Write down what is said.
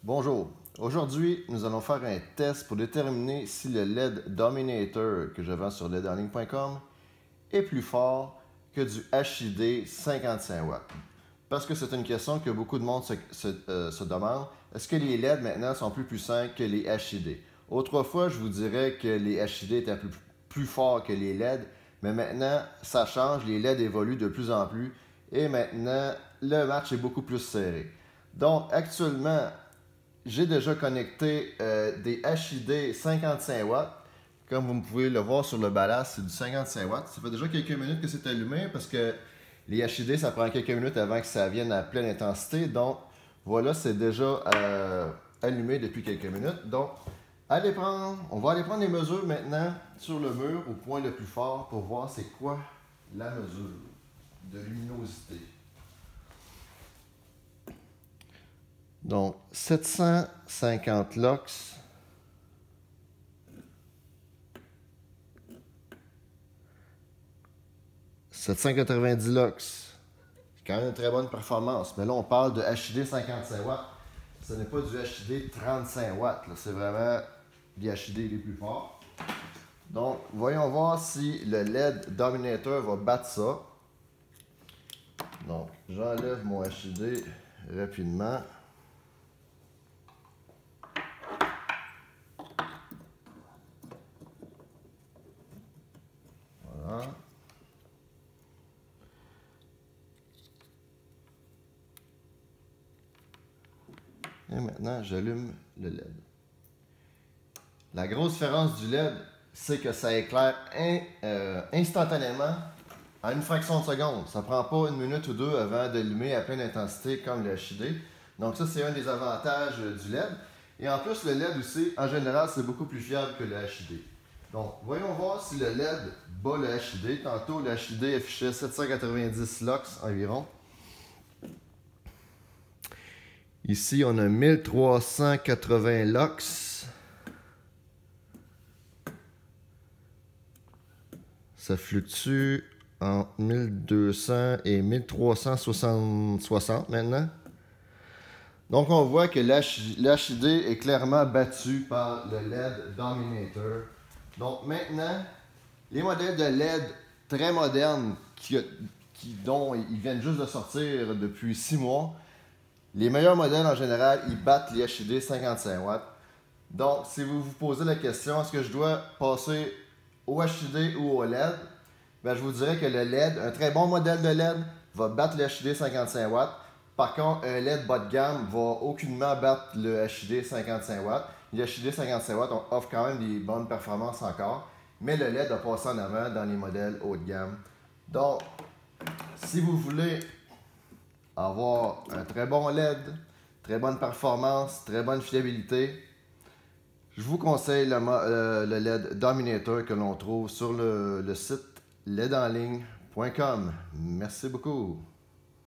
Bonjour, aujourd'hui nous allons faire un test pour déterminer si le LED Dominator que je vends sur ledenligne.com est plus fort que du HID 55W. Parce que c'est une question que beaucoup de monde se demande. Est-ce que les LED maintenant sont plus puissants que les HID? Autrefois, je vous dirais que les HID étaient plus forts que les LED, mais maintenant ça change, les LED évoluent de plus en plus et maintenant le match est beaucoup plus serré. Donc actuellement, j'ai déjà connecté des HID 55W. Comme vous pouvez le voir sur le ballast, c'est du 55W. Ça fait déjà quelques minutes que c'est allumé parce que les HID, ça prend quelques minutes avant que ça vienne à pleine intensité. Donc, voilà, c'est déjà allumé depuis quelques minutes. Donc, on va aller prendre les mesures maintenant sur le mur au point le plus fort pour voir c'est quoi la mesure de luminosité. Donc, 750 lux. « 790 lux. C'est quand même une très bonne performance. Mais là, on parle de HID 55W. Ce n'est pas du HID 35W. C'est vraiment des HID les plus forts. Donc, voyons voir si le LED Dominator va battre ça. Donc, j'enlève mon HID rapidement. Voilà. Et maintenant, j'allume le LED. La grosse différence du LED, c'est que ça éclaire instantanément en une fraction de seconde. Ça ne prend pas une minute ou deux avant d'allumer à pleine intensité comme le HID. Donc ça, c'est un des avantages du LED. Et en plus, le LED aussi, en général, c'est beaucoup plus fiable que le HID. Donc, voyons voir si le LED bat le HID. Tantôt, le HID affichait 790 lux environ. Ici, on a 1380 lux. Ça fluctue entre 1200 et 1360 maintenant. Donc, on voit que l'HID est clairement battu par le LED Dominator. Donc, maintenant, les modèles de LED très modernes dont ils viennent juste de sortir depuis 6 mois, les meilleurs modèles en général, ils battent les HID 55W. Donc, si vous vous posez la question, est-ce que je dois passer au HID ou au LED? Ben, je vous dirais que le LED, un très bon modèle de LED, va battre le HID 55W. Par contre, un LED bas de gamme va aucunement battre le HID 55W. Les HID 55W offrent quand même des bonnes performances encore, mais le LED a passé en avant dans les modèles haut de gamme. Donc, si vous voulez avoir un très bon LED, très bonne performance, très bonne fiabilité, je vous conseille le LED Dominator que l'on trouve sur le site ledenligne.com. Merci beaucoup.